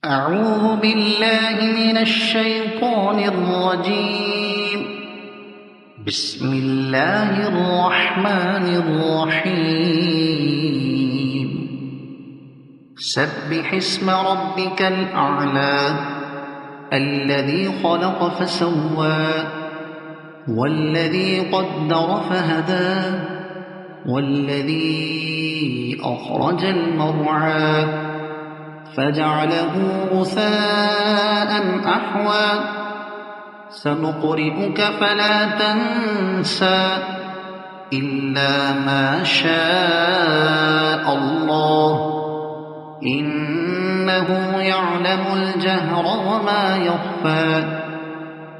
أعوذ بالله من الشيطان الرجيم. بسم الله الرحمن الرحيم. سبح اسم ربك الأعلى الذي خلق فسوى والذي قدر فهدى والذي أخرج المرعى فجعله غثاء أحوى سنقرئك فلا تنسى إلا ما شاء الله إنه يعلم الجهر وما يخفى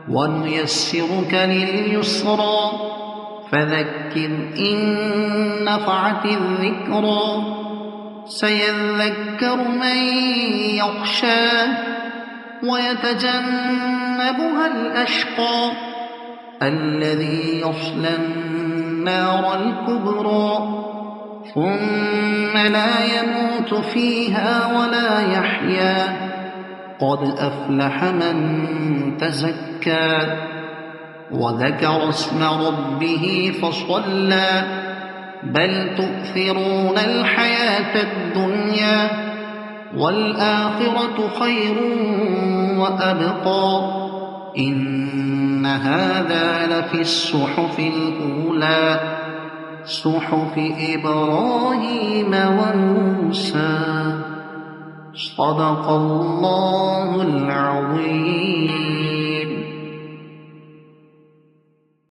ونيسرك لليسرى فذكر إن نفعت الذكرى سيذكر من يخشى ويتجنبها الأشقى الذي يصلى النار الكبرى ثم لا يموت فيها ولا يحيا قد أفلح من تزكى وذكر اسم ربه فصلى بل تؤثرون الحياة الدنيا والآخرة خير وأبقى إن هذا لفي الصحف الأولى صحف إبراهيم وموسى صدق الله العظيم.